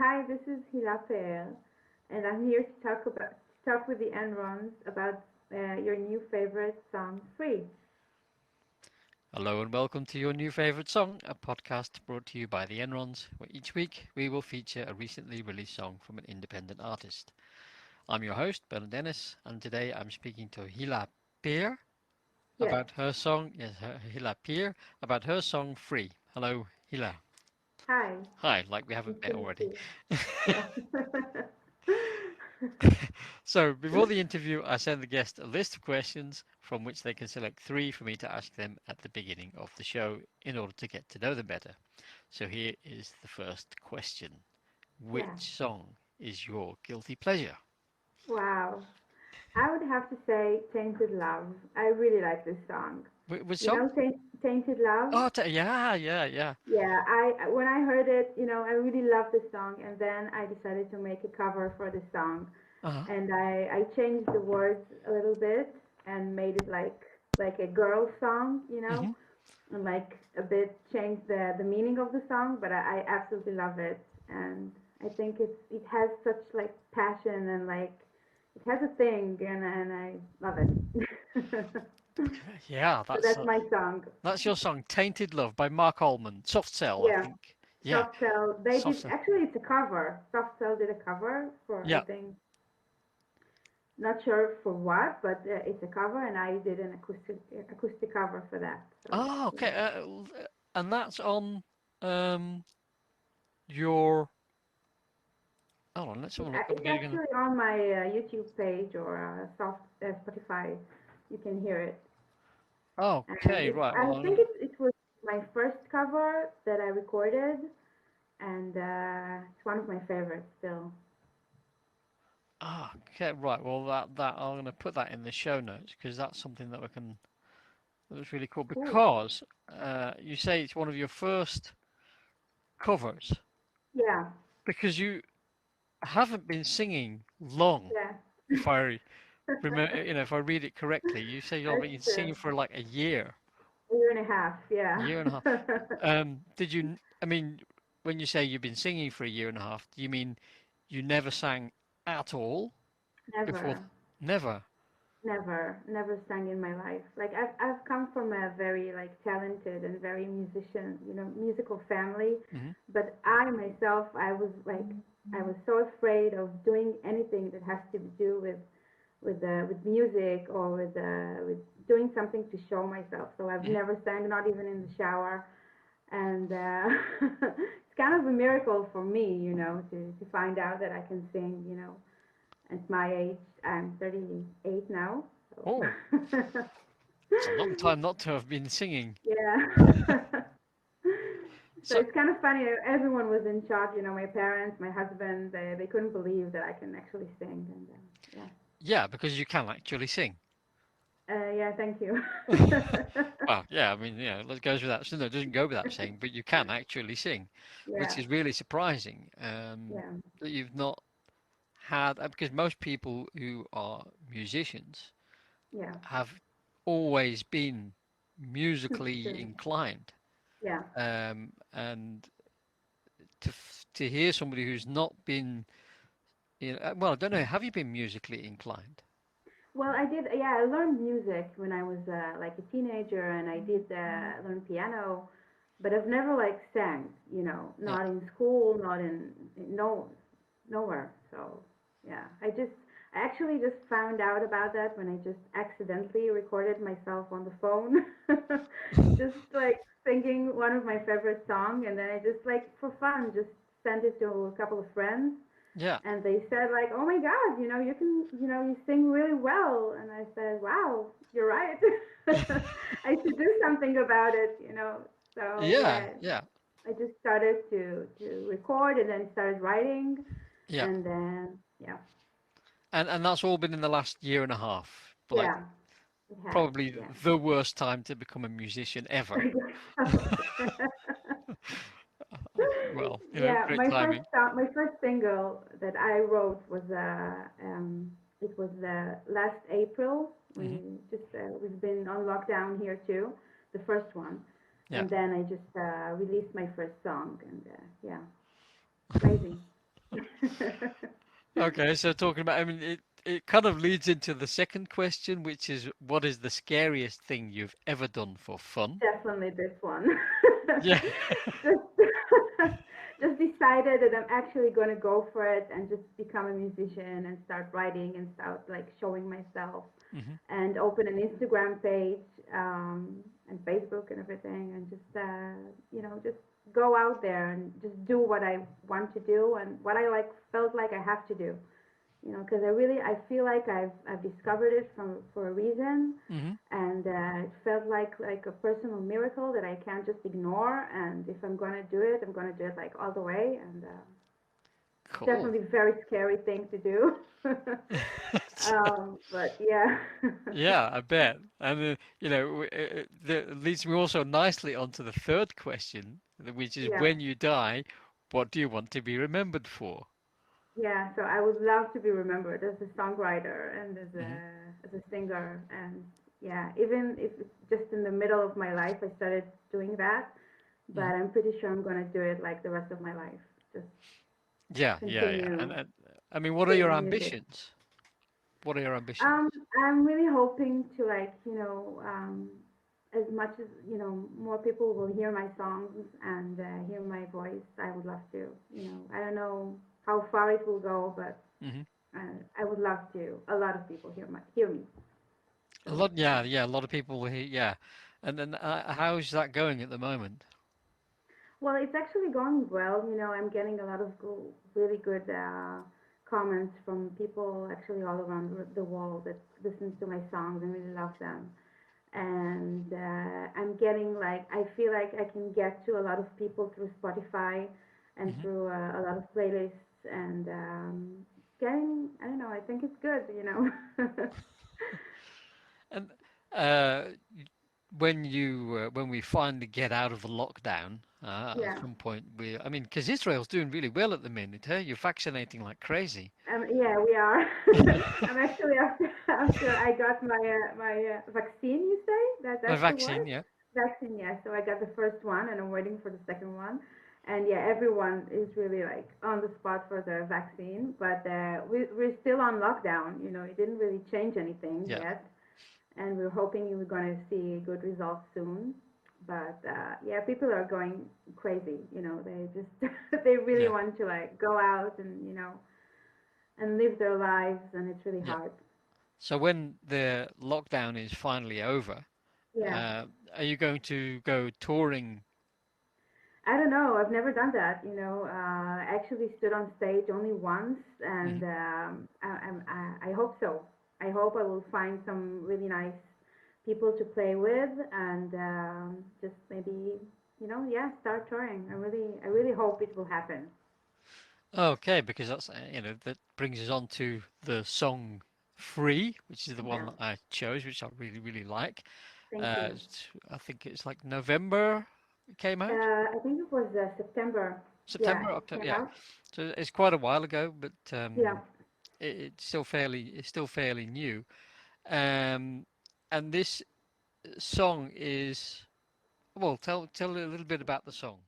Hi, this is Hilla Peer, and I'm here to talk with the Enrons about your new favorite song, "Free." Hello and welcome to your new favourite song, a podcast brought to you by the Enrons, where each week we will feature a recently released song from an independent artist. I'm your host, Bernard Dennis, and today I'm speaking to Hilla Peer Yes. Hilla Peer about her song Free. Hello, Hilla. Hi. Hi, like we Nice haven't to met meet already. you. Yeah. So, before the interview, I send the guest a list of questions from which they can select three for me to ask them at the beginning of the show in order to get to know them better. So here is the first question. Which Yeah. song is your guilty pleasure? Wow. I would have to say "Tainted Love." I really like this song. Which You song? know, "Tainted Love." Oh, yeah. Yeah. I when I heard it, I really loved this song, and then I decided to make a cover for this song, Uh-huh. and I changed the words a little bit and made it like a girl song, Hmm. and like a bit changed the meaning of the song. But I absolutely love it, and I think it has such like passion and like it has a thing, and I love it. Yeah, So that's my song. that's your song, "Tainted Love" by Mark Allman. Soft Cell, I Yeah, think. Yeah, Soft Cell. They Soft did Cell. actually. It's a cover. Soft Cell did a cover for I Yeah. think not sure for what, but it's a cover, and I did an acoustic cover for that. So Oh, yeah. okay. And that's on um your. Hold on, let's have a look. I'm It's gonna. actually on my YouTube page or Spotify. You can hear it, and Okay, right. I Well, I'm think gonna. it was my first cover that I recorded, and it's one of my favorites still. Okay, right. Well, that I'm gonna put that in the show notes because that's something that we can. That was really cool Cool. because you say it's one of your first covers Yeah, because you haven't been singing long. yeah. If I remember, if I read it correctly, you say you've That's been true. singing for like A year and a half. a Yeah. year and a half. Did you? I mean, when you say you've been singing for a year and a half, do you mean you never sang at all before? Never. Never. Never sang in my life. Like I've come from a very like talented and very musical family, Hmm. but I myself, I was so afraid of doing anything that has to do with music or with doing something to show myself. So I've Hmm. never sang, not even in the shower, and it's kind of a miracle for me, to find out that I can sing, at my age. I'm 38 now, so Oh, it's a long time not to have been singing. yeah. So So it's kind of funny. Everyone was in shock. My parents, my husband, they couldn't believe that I can actually sing. And yeah, yeah, because you can actually sing. yeah. Thank you. Well, yeah, I mean, it goes without, so no, it doesn't go without saying, but you can actually sing, which Yeah, is really surprising yeah, that you've not had, because most people who are musicians yeah. have always been musically True. inclined. Yeah. And to hear somebody who's not been, well, I don't know, have you been musically inclined? Well, I did. Yeah, I learned music when I was like a teenager, and I did learn piano, but I've never like sang. Yeah. Not in school, not no nowhere. So yeah, I actually just found out about that when I just accidentally recorded myself on the phone, just like singing one of my favorite songs, and then I just like for fun just sent it to a couple of friends, Yeah. and they said like, "Oh my God, you can, you sing really well." And I said, "Wow, you're right. I should do something about it." So Yeah. yeah, Yeah. I just started to record and then started writing, Yeah. and then yeah, And that's all been in the last year and a half. But like yeah, it has, probably yeah. the worst time to become a musician ever. I guess so. Well, Yeah, great timing. my first single that I wrote was it was last April. Hmm. We've been on lockdown here too, the first one, Yeah. and then I just released my first song, and yeah, crazy. Okay, so talking about, I mean, it kind of leads into the second question, which is, what is the scariest thing you've ever done for fun? Definitely this one. Yeah. just just decided that I'm actually going to go for it and just become a musician and start writing and start like showing myself Hmm. and open an Instagram page and Facebook and everything and just just go out there and just do what I want to do and what I like felt like I have to do, because I feel like I've discovered it for a reason, Hmm. and it felt like a personal miracle that I can't just ignore. And if I'm gonna do it, I'm gonna do it like all the way. And it's Cool. definitely a very scary thing to do. But yeah, Yeah, I bet. And that leads me also nicely onto the third question, which is, yeah, when you die, what do you want to be remembered for? yeah. So I would love to be remembered as a songwriter and Hmm. as a singer. And yeah, even if it's just in the middle of my life, I started doing that. But Hmm. I'm pretty sure I'm gonna do it like the rest of my life. Just Yeah, yeah, yeah. continue And I mean, what are your doing music. ambitions? What are your ambitions? Um, I'm really hoping to as much as more people will hear my songs and hear my voice. I would love to. I don't know how far it will go, but Hmm. I would love to. A lot of people hear me. A So lot, yeah, yeah. A lot of people here, yeah. And then, how's that going at the moment? well, it's actually going well. I'm getting a lot of really good comments from people actually all around the world that listens to my songs and really love them. And I'm getting like I feel like I can get to a lot of people through Spotify and Hmm. through a lot of playlists and getting I don't know. I think it's good. And uh, when we finally get out of the lockdown, at Yeah. some point, I mean, because Israel's doing really well at the minute, huh? You're vaccinating like crazy. Yeah, we are. I'm actually after I got my vaccine. You say My that's the vaccine, word? yeah. Vaccine, yeah. So I got the first one, and I'm waiting for the second one. And yeah, everyone is really like on the spot for the vaccine, but we're still on lockdown. It didn't really change anything Yeah, yet, and we're hoping we're going to see good results soon. But yeah, people are going crazy. They just they really yeah, want to like go out and and live their lives, and it's really yeah. hard. So when the lockdown is finally over, Yeah, uh, are you going to go touring? I don't know. I've never done that. I actually stood on stage only once, Hmm. and I hope so. I hope I will find some really nice people to play with, and just maybe yeah, start touring. I really hope it will happen. Okay, because that brings us on to the song "Free," which is the one Yeah, that I chose, which I really, really like. thank you. I think it's like November it came out. I think it was September. Yeah, September, it October, came yeah. out. So it's quite a while ago, but Yeah. it's still fairly new. Um, and this song is, well, tell a little bit about the song.